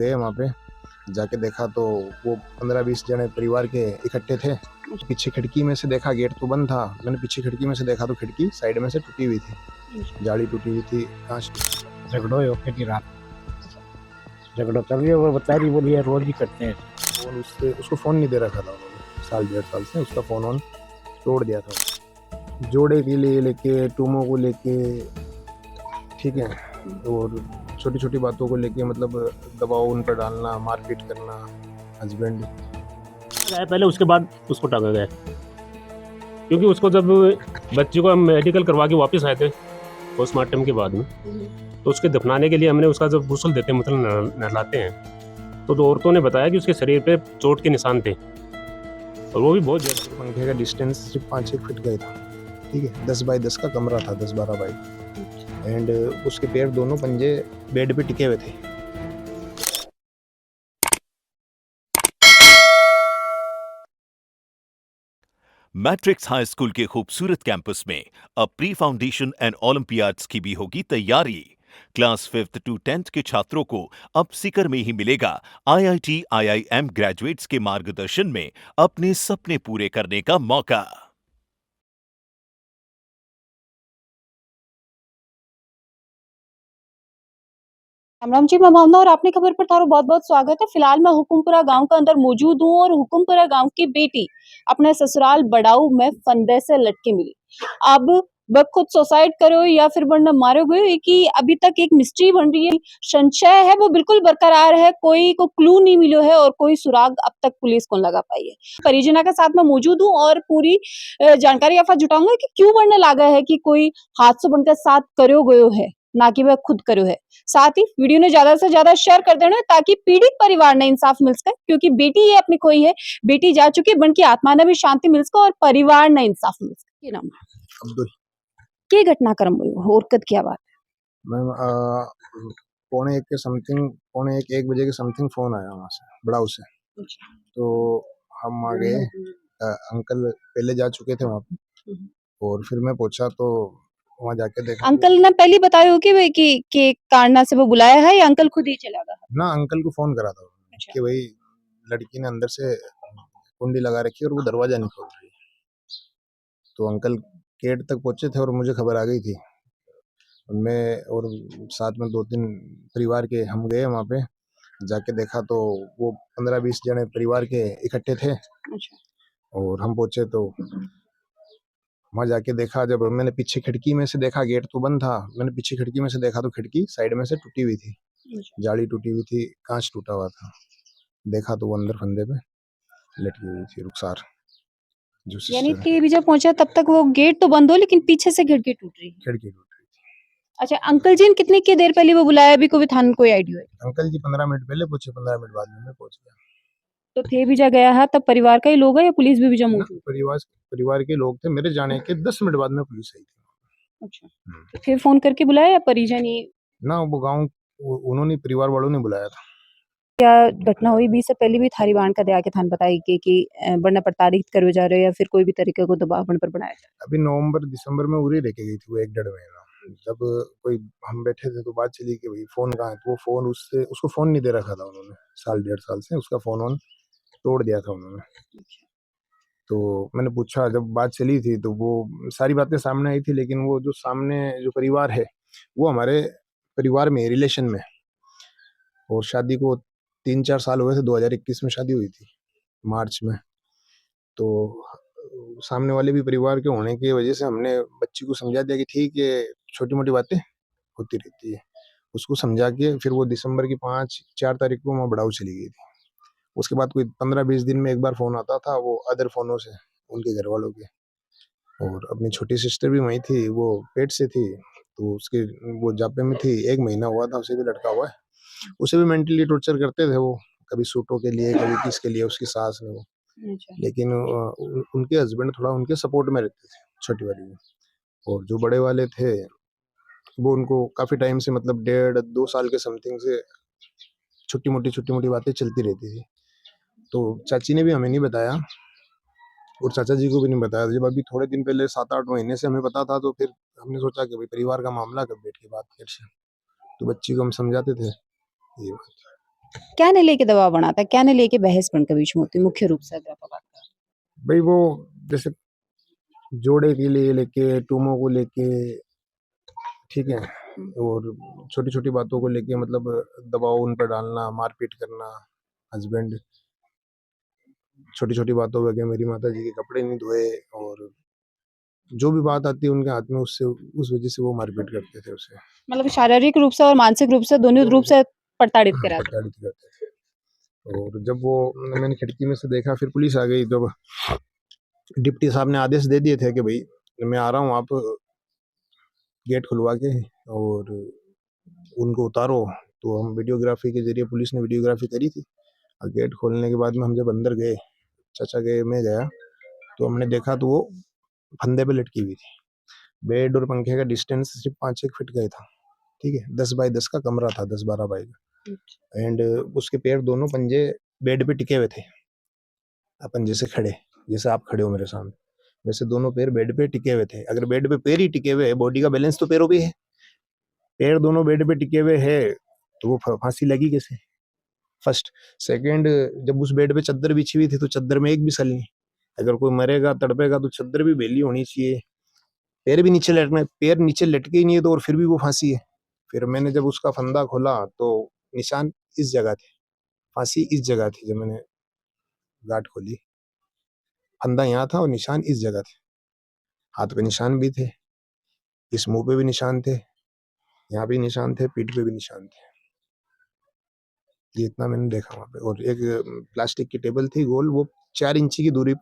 गए वहाँ पे, जाके देखा तो वो 15-20 जने परिवार के इकट्ठे थे। पीछे खिड़की में से देखा, गेट तो बंद था, मैंने पीछे खिड़की में से देखा तो खिड़की साइड में से टूटी हुई थी, जाली टूटी हुई थी, कांच। झगड़ो होके की रात झगड़ो चल रही है, वो बता रही बोली रोज ही करते हैं। फोन उसको फ़ोन नहीं दे रखा था उन्होंने, साल 1.5 साल से उसका फ़ोन ऑन तोड़ दिया था। जोड़े के लिए लेके, टूमों को लेके, ठीक है, और छोटी छोटी बातों को लेके मतलब दबाव उन पर डालना, मारपीट करना। हस्बैंड पहले, उसके बाद उसको टांगा गया, क्योंकि उसको जब बच्चे को हम मेडिकल करवा के वापस आए थे पोस्टमार्टम के बाद में, तो उसके दफनाने के लिए हमने उसका जब गुस्ल देते हैं, मतलब नहलाते हैं, तो औरतों ने बताया कि उसके शरीर पे चोट के निशान थे, और वो भी बहुत ज़्यादा। पंखे का डिस्टेंस सिर्फ 5-6 फीट का ही था, ठीक है, 10 बाई 10 का कमरा था, 10-12 बाई, एंड उसके पैर दोनों पंजे बेड पे टिके हुए थे। मैट्रिक्स हाई स्कूल के खूबसूरत कैंपस में अब प्री फाउंडेशन एंड ओलंपियाड्स की भी होगी तैयारी। क्लास 5th to 10th के छात्रों को अब सीकर में ही मिलेगा IIT IIM ग्रेजुएट्स के मार्गदर्शन में अपने सपने पूरे करने का मौका। राम जी, मैं भावना और आपने खबर पर थारो बहुत बहुत स्वागत है। फिलहाल मैं हुकुमपुरा गांव के अंदर मौजूद हूँ और हुकुमपुरा गांव की बेटी अपने ससुराल बड़ाऊ में फंदे से लटके मिली। अब वह खुद सुसाइड करो या फिर वरना मारे गए कि अभी तक एक मिस्ट्री बन रही है। संशय है वो बिल्कुल बरकरार है, कोई को क्लू नहीं मिलो है और कोई सुराग अब तक पुलिस को लगा पाई है। परिजना के साथ मैं मौजूद हूँ और पूरी जानकारी आपका जुटाऊंगा कि क्यों बनने लगा है कि कोई हादसा बनकर साथ करो गयो है, ना कि वह खुद करो है। साथ ही वीडियो ने ज्यादा से ज्यादा शेयर कर देना ताकि पीड़ित परिवार ने इंसाफ मिल सके, क्योंकि बेटी ये अपनी खोई है, बेटी जा चुकी है, बन की आत्मा ने भी शांति मिल सके और परिवार ने इंसाफ मिल सके। ये नाम अब्दुल। के घटनाक्रम हुई और कद क्या बात मैम, पौने एक के समथिंग, पौने एक बजे के समथिंग फोन आया वहाँ से, बड़ाऊ से। तो हम आ गए, अंकल पहले जा चुके थे वहाँ पे, और फिर मैं पूछा तो वहाँ जाके देखा अंकल ने पहले बताया हो कि कारणा से वो बुलाया है या अंकल खुद ही चला गया? ना, अंकल को फोन करा था कि भाई लड़की ने अंदर से कुंडी लगा रखी है और वो दरवाजा नहीं खोल रही। तो अंकल गेट तक पहुंचे थे और मुझे खबर आ गई थी। मैं और साथ में 2-3 परिवार के हम गए वहाँ पे, जाके देखा तो वो 15-20 जने परिवार के इकट्ठे थे। और हम पहुंचे तो वहाँ जाके देखा, जब मैंने पीछे खिड़की में से देखा, गेट तो बंद था, मैंने पीछे खिड़की में से देखा तो खिड़की साइड में से टूटी हुई थी, जाली टूटी हुई थी, कांच टूटा हुआ था। देखा तो वो अंदर फंदे पे लटकी हुई थी, रुखसार जो यानी सिस्टर। कि भी जब पहुंचा तब तक वो गेट तो बंद हो लेकिन पीछे से खिड़की टूट रही है। खिड़की टूट रही थी। अच्छा, अंकल जी ने कितनी की देर पहले वो बुलाया, अभी कोई थाने कोई आइडिया है? अंकल जी 15 मिनट पहले पहुंचे, 15 मिनट बाद में मैं पहुंच गया। तो थे भी जा गया है तब परिवार का ही लोग है या पुलिस भी जा मौजूद? परिवार के लोग थे, मेरे जाने के 10 मिनट बाद में पुलिस आई थी। अच्छा, तो फिर फोन करके बुलाया या परिजन ही? ना, वो गांव उन्होंने, परिवार वालों ने बुलाया था। क्या घटना हुई भी से पहले भी थारी बाण का दया के थान बताई कि बड़ना प्रताड़ित करे जा रहे हो या फिर कोई भी तरीके को दबाव बन पर बनाया जाए? अभी नवंबर दिसंबर में उरी रह के गई थी वो 1-1.5 महीना। जब कोई हम बैठे थे तो बात चली कि भाई फोन कहाँ है, तो वो फोन उसको फोन नहीं दे रखा था उन्होंने, साल 1.5 साल से उसका फोन ऑन तोड़ दिया था उन्होंने। तो मैंने पूछा, जब बात चली थी तो वो सारी बातें सामने आई थी, लेकिन वो जो सामने जो परिवार है वो हमारे परिवार में रिलेशन में, और शादी को 3-4 साल हुए थे, 2021 में शादी हुई थी मार्च में। तो सामने वाले भी परिवार के होने की वजह से हमने बच्ची को समझा दिया कि ठीक है, छोटी मोटी बातें होती रहती है, उसको समझा के फिर वो दिसंबर की 5-4 तारीख को वहाँ बड़ाऊ चली गई थी। उसके बाद कोई 15-20 दिन में एक बार फोन आता था, वो अदर फोनों से, उनके घर वालों के। और अपनी छोटी सिस्टर भी वहीं थी, वो पेट से थी, तो उसके वो जापे में थी, 1 महीना हुआ था, उसे भी लटका हुआ है। उसे भी मेंटली टॉर्चर करते थे वो, कभी सूटों के लिए, कभी किसके लिए, उसकी सास ने वो। लेकिन उनके हस्बैंड थोड़ा उनके सपोर्ट में रहते थे, छोटी वाली में। और जो बड़े वाले थे वो उनको काफी टाइम से, मतलब 1.5-2 साल के समथिंग से छोटी मोटी बातें चलती रहती थी। तो चाची ने भी हमें नहीं बताया और चाचा जी को भी नहीं बताया। जब अभी थोड़े दिन पहले 7-8 महीने से हमें पता था, तो फिर हमने सोचा कि भाई परिवार का मामला, कब बैठ के बात कर से, तो बच्ची को हम समझाते थे ये बात। क्या ने लेके दबाव बनाता है, क्या ने लेके बहस बनकर बीच में होती है मुख्य रूप से अगर आप बात करें? भाई वो जैसे जोड़े के लिए लेके, टूमों को लेके, ठीक है, और छोटी छोटी बातों को लेके मतलब दबाव उन पर डालना, मारपीट करना, हस्बैंड छोटी छोटी बातों पे कि मेरी माता जी के कपड़े नहीं धोए, और जो भी बात आती है उनके हाथ में, उससे उस वजह से वो मारपीट करते थे उसे, मतलब शारीरिक रूप से और मानसिक रूप से दोनों रूप से प्रताड़ित कराते हैं। प्रताड़ित करते थे। और जब वो मैंने खिड़की में से देखा, फिर पुलिस आ गई, जब डिप्टी साहब ने आदेश दे दिए थे कि भाई मैं आ रहा हूँ, आप गेट खुलवा के और उनको उतारो, तो हम वीडियोग्राफी के जरिए, पुलिस ने वीडियोग्राफी करी थी, और गेट खोलने के बाद में हम जब अंदर गए, चाचा गए, मैं गया, तो हमने देखा तो वो फंदे पे लटकी हुई थी। बेड और पंखे का डिस्टेंस सिर्फ 5-1 फीट का ही था, ठीक है, 10 बाई 10 का कमरा था, 10-12 बाई का, एंड उसके पैर दोनों पंजे बेड पे टिके हुए थे, अपन जैसे खड़े, जैसे आप खड़े हो मेरे सामने, वैसे दोनों पैर बेड पे टिके हुए थे। अगर बेड पे पैर ही टिके हुए है, बॉडी का बैलेंस तो पैरों पे है, पैर दोनों बेड पे टिके हुए है, तो वो फांसी लगी कैसे? फर्स्ट। सेकंड, जब उस बेड पे चद्दर बिछी हुई थी, तो चद्दर में एक भी सल नहीं। अगर कोई मरेगा, तड़पेगा, तो चद्दर भी बेली होनी चाहिए, पैर भी नीचे लटना, पैर नीचे लटके ही नहीं है, तो और फिर भी वो फांसी है। फिर मैंने जब उसका फंदा खोला, तो निशान इस जगह थे, फांसी इस जगह थी। जब मैंने गांठ खोली, फंदा यहाँ था और निशान इस जगह थे, हाथ पे निशान भी थे, इस मुंह पे भी निशान थे, यहाँ भी निशान थे, पीठ पे भी निशान थे। ये इतना मैंने देखा वहाँ पे। और एक प्लास्टिक की टेबल थी गोल, वो 4 इंची की दूरी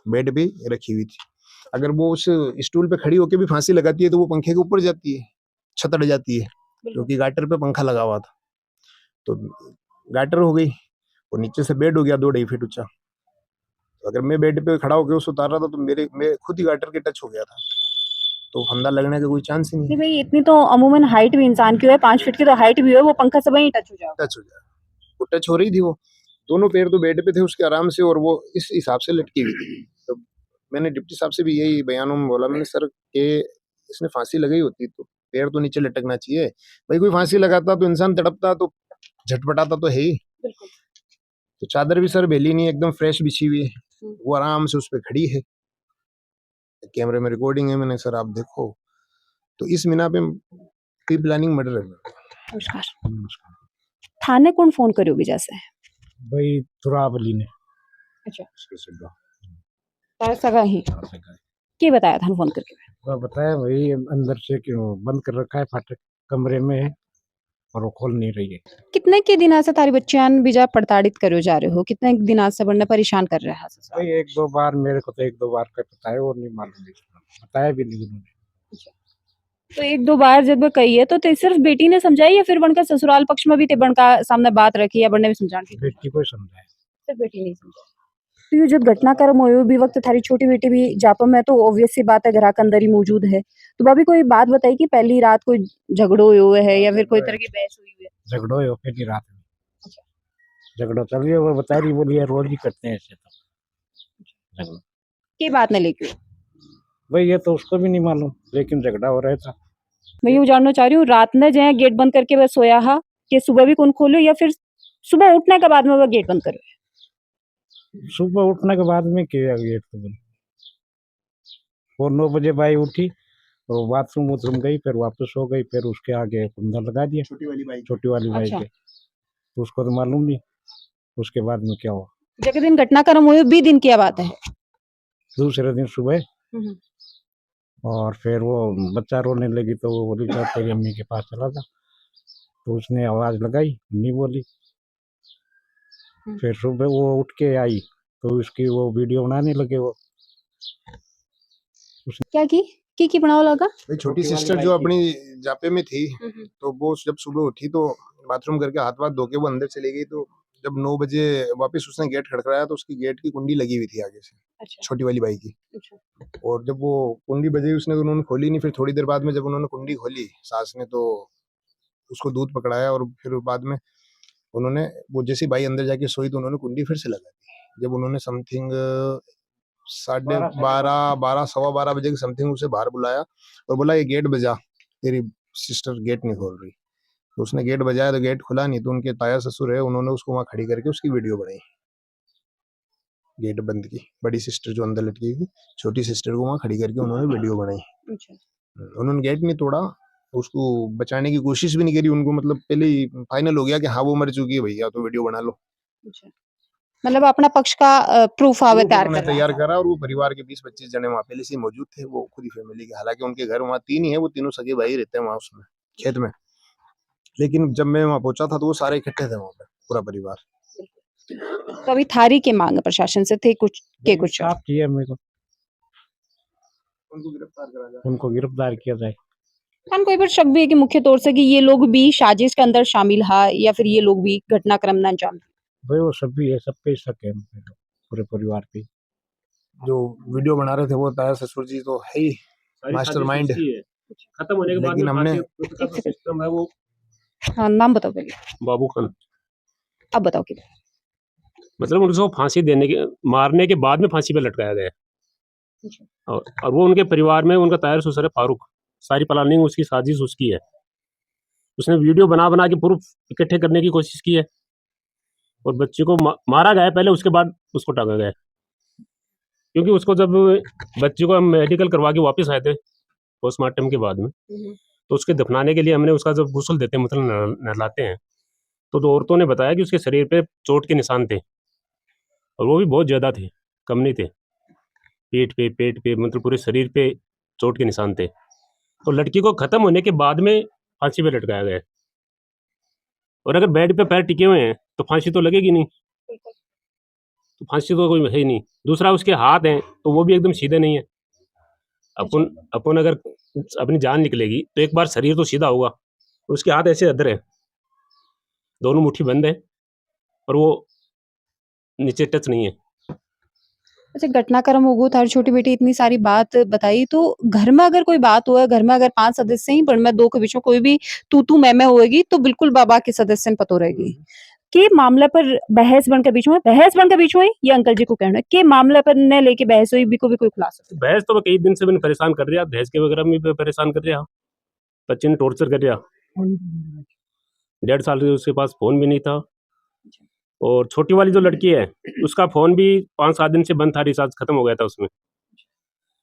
बेड पे रखी हुई थी। अगर वो उस स्टूल पे खड़ी होकर भी फांसी लगाती है, तो वो पंखे के ऊपर जाती है, छतड़ जाती है, क्योंकि गाटर पे पंखा लगा हुआ था। तो गाटर हो गई, और नीचे से बेड हो गया 2-2.5 फीट ऊंचा। तो अगर मैं बेड पे खड़ा होकर उसे उतार रहा था, तो मैं खुद ही गाटर के टच हो गया था, तो फंदा लगने का कोई चांस ही नहीं। नहीं भाई, इतनी तो अमूमन हाइट भी इंसान की है, 5 फीट की तो हाइट भी है, वो पंखा से वहीं टच हो जाएगा। टच हो जाए, वो टच हो रही थी, वो दोनों पैर तो बेड पे थे उसके आराम से, और वो इस हिसाब से लटकी हुई थी। तो मैंने डिप्टी साहब से भी यही बयानों में बोला, मैंने सर के इसने फांसी लगाई होती तो पैर तो नीचे लटकना चाहिए, भाई कोई फांसी लगाता तो इंसान तड़पता, तो झटपटाता तो है ही। तो चादर भी सर बेली नहीं, एकदम फ्रेश बिछी हुई है, वो आराम से उस पर खड़ी है, कैमरे में रिकॉर्डिंग है, मैंने सर आप देखो। तो इस मीना पे प्री प्लानिंग मर्डर है। नमस्कार। थाने कौन फोन करियो बीजा से? भाई तुरावली ने अच्छा, उसके सगा तारा सगा ही सगा के बताया था फोन करके? वो बताया भाई अंदर से क्यों बंद कर रखा है, फाटक कमरे में है और वो खोल नहीं रही है। कितने के दिन से तारी बच्चियां बीजा प्रताड़ित करियो जा रहे हो? कितने दिन से बनने परेशान कर रहा है ससुराल? भाई 1-2 बार मेरे को तो 1-2 बार का पता है, और नहीं मालूम, बताया भी नहीं उन्होंने। तो 1-2 बार जब कही है, तो सिर्फ बेटी ने समझाई या फिर बनका ससुराल पक्ष में भी ते बनका सामने बात रखी या बनने भी समझाने की? बेटी को समझाया। सिर्फ बेटी नहीं समझा। तो ये जब घटनाक्रम हुए भी वक्त थारी छोटी बेटी भी जापा में, तो ऑब्वियस सी बात है घर के अंदर ही मौजूद है, तो भाभी कोई बात बताई कि पहली रात कोई झगड़ो हुए है या फिर कोई तरह की बहस हुई है? झगड़ो हो पहली रात में, झगड़ो चल रही है, वो बता रही बोली है रोज ही करते हैं ऐसे, तो झगड़ो की बात ने लेके भाई ये तो उसको भी नहीं मालूम, लेकिन झगड़ा हो रहा था। मैं यूँ जानना चाह रही हूँ, रात में जो गेट बंद करके वह सोया हा कि सुबह भी कौन खोलो या फिर सुबह उठने के बाद में वह गेट बंद करो? सुबह उठने के बाद में किया गेट तो बंद, वो 9 बजे बाई उठी, वो बाथरूम उथरूम गई, फिर वापस हो गई, फिर उसके आगे कुंदा लगा दिया छोटी वाली बाई अच्छा। के, तो उसको तो मालूम नहीं उसके बाद में क्या हुआ। जगह दिन घटनाक्रम हुए 20 दिन की बात है। दूसरे दिन सुबह और फिर वो बच्चा रोने लगी, तो वो बोली जा तेरी अम्मी के पास चला था, तो उसने आवाज लगाई, नहीं बोली। फिर सुबह वो उठ के आई, तो उसकी वो वीडियो बनाने लगे वो। क्या की बनाओ लगा? भाई छोटी सिस्टर जो अपनी जापे में थी, तो वो जब सुबह उठी तो बाथरूम करके हाथ वाथ धो के वो अंदर चली गई, तो जब 9 बजे वापस उसने गेट खड़खड़ाया, तो उसकी गेट की कुंडी लगी हुई थी आगे से। अच्छा। छोटी वाली बाई की। अच्छा। और जब वो कुंडी बजी उसने, तो उन्होंने खोली नहीं। फिर थोड़ी देर बाद में जब उन्होंने कुंडी खोली सास ने, तो उसको दूध पकड़ाया, और फिर बाद में उन्होंने, वो जैसी बाई अंदर जाके सोई, तो उन्होंने कुंडी फिर से लगा दी। जब उन्होंने समथिंग 12:30 12:15 बजे के समथिंग उसे बाहर बुलाया और बोला ये गेट बजा, तेरी सिस्टर गेट नहीं खोल रही। तो उसने गेट बजाया तो गेट खुला नहीं, तो उनके ताया ससुर है, उन्होंने उसको वहां खड़ी करके उसकी वीडियो बनाई, गेट बंद की। बड़ी सिस्टर जो अंदर लटकी थी, छोटी सिस्टर को वहां खड़ी करके उन्होंने वीडियो बनाई। अच्छा। उन्होंने गेट नहीं तोड़ा, उसको बचाने की कोशिश भी नहीं करी। उनको मतलब पहले ही फाइनल हो गया कि हाँ वो मर चुकी है भैया, तो वीडियो बना लो। अच्छा। मतलब अपना पक्ष का प्रूफ प्रूफ तैयार उन्होंने कर रहा तैयार था। करा, और वो परिवार के 20-25 जने वहां पहले से ही मौजूद थे, वो खुद ही फैमिली के। हालांकि उनके घर वहां 3 ही है, वो तीनों सगे भाई रहते हैं वहां उसमें खेत में। लेकिन जब मैं वहां पहुंचा था तो वो सारे इकट्ठे थे वहां पे, पूरा परिवार। तो अभी थारी की मांग है प्रशासन से थे कुछ के कुछ साफ किया मेरे को, उनको गिरफ्तार करा जाए। उनको गिरफ्तार किया जाए। खान कोई पर शक भी है कि मुख्य तौर से कि ये लोग भी साजिश के अंदर शामिल है या फिर ये लोग भी घटनाक्रम न अंजाम दिए? भाई वो सब भी है, सब पे शक है मेरे को, पूरे परिवार पे। जो वीडियो बना रहे थे वो ताया ससुर जी तो है ही सारी मास्टरमाइंड। साजिश उसकी है। खत्म होने के बाद लेकिन में हमने फांसी का जो सिस्टम है वो हाँ, नाम बताओ पहले। बाबू खान, अब बताओ कि मतलब उनको फांसी देने के मारने के बाद में फांसी पे लटकाया गया है। और वो उनके परिवार में उनका तायर ससुर है फारूक, सारी प्लानिंग उसकी, साजिश उसकी है। उसने वीडियो बना बना के प्रूफ इकट्ठे करने की कोशिश की है, और बच्चे को मारा गया पहले, उसके बाद उसको टांगा गया। क्योंकि उसको जब बच्चे को हम मेडिकल करवा के वापस आए थे पोस्टमार्टम के बाद में, तो उसके दफनाने के लिए हमने उसका जब गुस्ल देते हैं, मतलब नहलाते हैं, तो 2 औरतों ने बताया कि उसके शरीर पे चोट के निशान थे, और वो भी बहुत ज़्यादा थे, कम नहीं थे। पेट पे मतलब पूरे शरीर पे चोट के निशान थे। तो लड़की को खत्म होने के बाद में फांसी पे लटकाया गया है। और अगर बेड पे पैर टिके हुए हैं तो फांसी तो लगेगी नहीं, तो फांसी तो कोई है ही नहीं। दूसरा उसके हाथ हैं तो वो भी एकदम सीधे नहीं है। अपन अगर अपनी जान निकलेगी तो एक बार शरीर तो सीधा होगा, उसके हाथ ऐसे अधर है, दोनों मुट्ठी बंद है, और वो नीचे टच नहीं है। अच्छा, घटनाक्रम हो गो थारी छोटी बेटी इतनी सारी बात बताई, तो घर में अगर कोई बात हुआ, घर में अगर 5 सदस्य ही पर मैं 2 के बीच में कोई भी तू मैं होएगी तो बिल्कुल बाबा के सदस्य ने पतो रहेगी के मामले पर बहस बन के बीच में ये अंकल जी को कहना है के मामले पर ने लेके बहस हुई भी कोई खुलासा। बहस तो मैं कई दिन से मैंने परेशान कर रहा, बहस के वगैरह में भी परेशान कर रहा, बच्चे ने टॉर्चर कर रहा। 1.5 साल से उसके पास फोन भी नहीं था, और छोटी वाली जो लड़की है उसका फोन भी 5-7 दिन से बंद था, रिचार्ज खत्म हो गया था उसमें।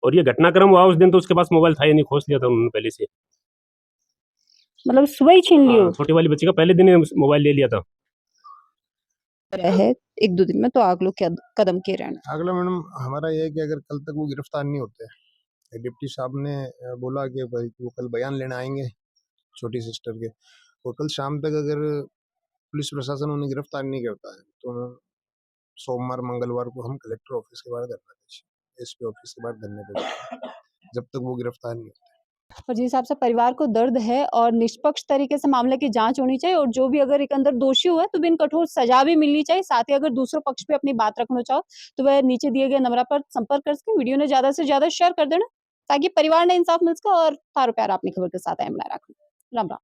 और ये घटनाक्रम हुआ उस दिन तो उसके पास मोबाइल था ही नहीं, खोस लिया था उन्होंने पहले से। मतलब सुबह ही छीन लियो छोटी वाली बच्ची का पहले दिन ही मोबाइल ले लिया था। है 1-2 दिन में, तो आग लोग क्या कदम के रहना। अगला मैडम हमारा ये है कि अगर कल तक वो गिरफ्तार नहीं होते, डिप्टी साहब ने बोला कि भाई वो कल बयान लेने आएंगे छोटी सिस्टर के, और कल शाम तक अगर पुलिस प्रशासन उन्हें गिरफ्तार नहीं करता है तो सोमवार मंगलवार को हम कलेक्टर ऑफिस के बाहर धरना देंगे, एसपी ऑफिस के बाहर धरने पे, जब तक वो गिरफ्तार नहीं होते। और जिस हिसाब से परिवार को दर्द है और निष्पक्ष तरीके से मामले की जांच होनी चाहिए, और जो भी अगर एक अंदर दोषी हुआ तो बिन कठोर सजा भी मिलनी चाहिए। साथ ही अगर दूसरे पक्ष पे अपनी बात रखना चाहो तो वह नीचे दिए गए नंबर पर संपर्क कर सके। वीडियो ने ज्यादा से ज्यादा शेयर कर देना ताकि परिवार ने इंसाफ मिल सके। और तारो प्यार अपनी खबर के साथ राम राम।